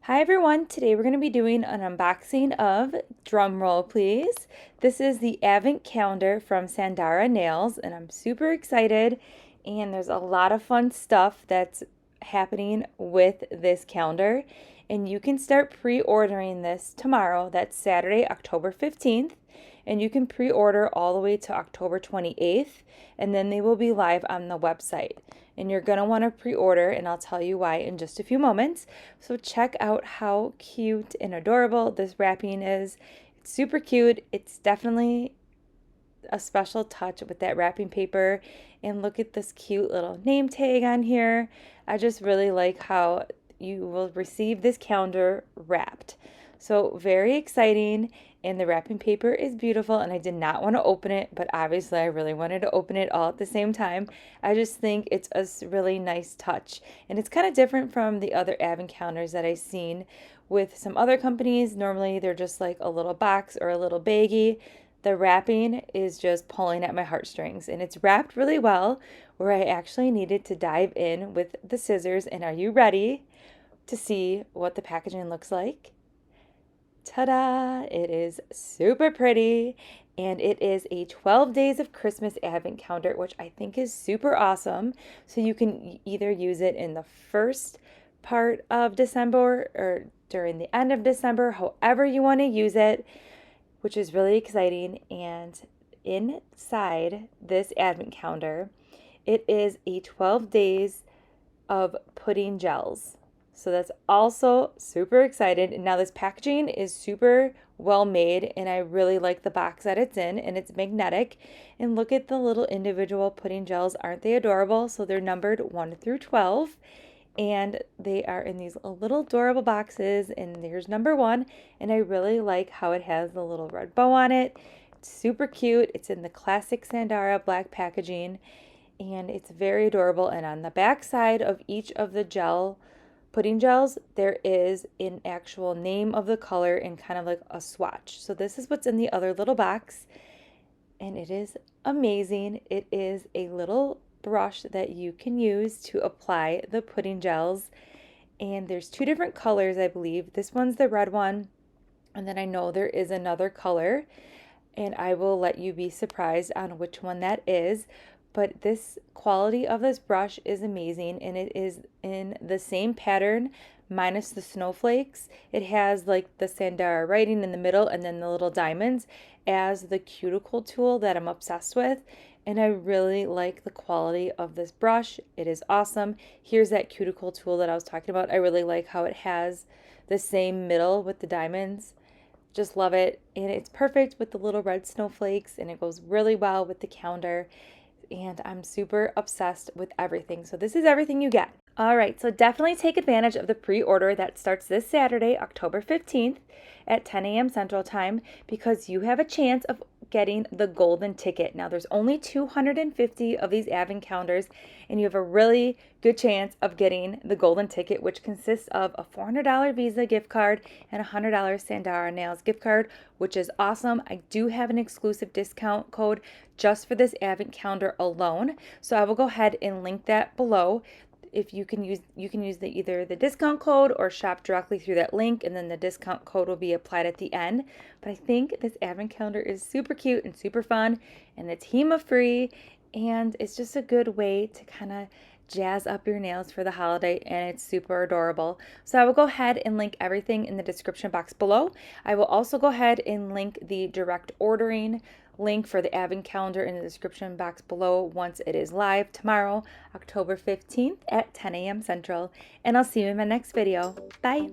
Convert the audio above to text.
Hi everyone, today we're going to be doing an unboxing of, drum roll please, this is the Advent calendar from Sundara Nails and I'm super excited and there's a lot of fun stuff that's happening with this calendar and you can start pre-ordering this tomorrow. That's Saturday, October 15th, and you can pre-order all the way to October 28th and then they will be live on the website. And you're going to want to pre-order, and I'll tell you why in just a few moments. So check out how cute and adorable this wrapping is. It's super cute. It's definitely a special touch with that wrapping paper. And look at this cute little name tag on here. I just really like how you will receive this calendar wrapped. So very exciting, and the wrapping paper is beautiful, and I did not want to open it, but obviously I really wanted to open it all at the same time. I just think it's a really nice touch, and it's kind of different from the other Advent calendars that I've seen with some other companies. Normally they're just like a little box or a little baggie. The wrapping is just pulling at my heartstrings, and it's wrapped really well where I actually needed to dive in with the scissors. And are you ready to see what the packaging looks like? Ta-da! It is super pretty, and it is a 12 days of Christmas Advent calendar, which I think is super awesome. So you can either use it in the first part of December or during the end of December, however you want to use it, which is really exciting. And inside this Advent calendar, it is a 12 days of pudding gels. So that's also super excited. And now this packaging is super well made, and I really like the box that it's in, and it's magnetic. And look at the little individual pudding gels. Aren't they adorable? So they're numbered 1 through 12, and they are in these little adorable boxes, and there's number 1, and I really like how it has the little red bow on it. It's super cute. It's in the classic Sundara black packaging, and it's very adorable. And on the back side of each of the pudding gels, there is an actual name of the color and kind of like a swatch. So this is what's in the other little box, and it is amazing. It is a little brush that you can use to apply the pudding gels, and there's 2 different colors, I believe. This one's the red one, and then I know there is another color, and I will let you be surprised on which one that is. But this quality of this brush is amazing, and it is in the same pattern minus the snowflakes. It has like the Sundara writing in the middle and then the little diamonds as the cuticle tool that I'm obsessed with. And I really like the quality of this brush. It is awesome. Here's that cuticle tool that I was talking about. I really like how it has the same middle with the diamonds. Just love it. And it's perfect with the little red snowflakes, and it goes really well with the calendar. And I'm super obsessed with everything. So this is everything you get. All right, so definitely take advantage of the pre-order that starts this Saturday, October 15th at 10 a.m. Central Time, because you have a chance of getting the golden ticket. Now, there's only 250 of these Advent calendars, and you have a really good chance of getting the golden ticket, which consists of a $400 Visa gift card and a $100 Sundara Nails gift card, which is awesome. I do have an exclusive discount code just for this Advent calendar alone, so I will go ahead and link that below. If you can use either the discount code or shop directly through that link, and then the discount code will be applied at the end. But I think this Advent calendar is super cute and super fun, and it's HEMA free, and it's just a good way to kind of jazz up your nails for the holiday, and it's super adorable. So I will go ahead and link everything in the description box below. I will also go ahead and link the direct ordering link for the Advent calendar in the description box below once it is live tomorrow, October 15th at 10 a.m. Central. And I'll see you in my next video. Bye!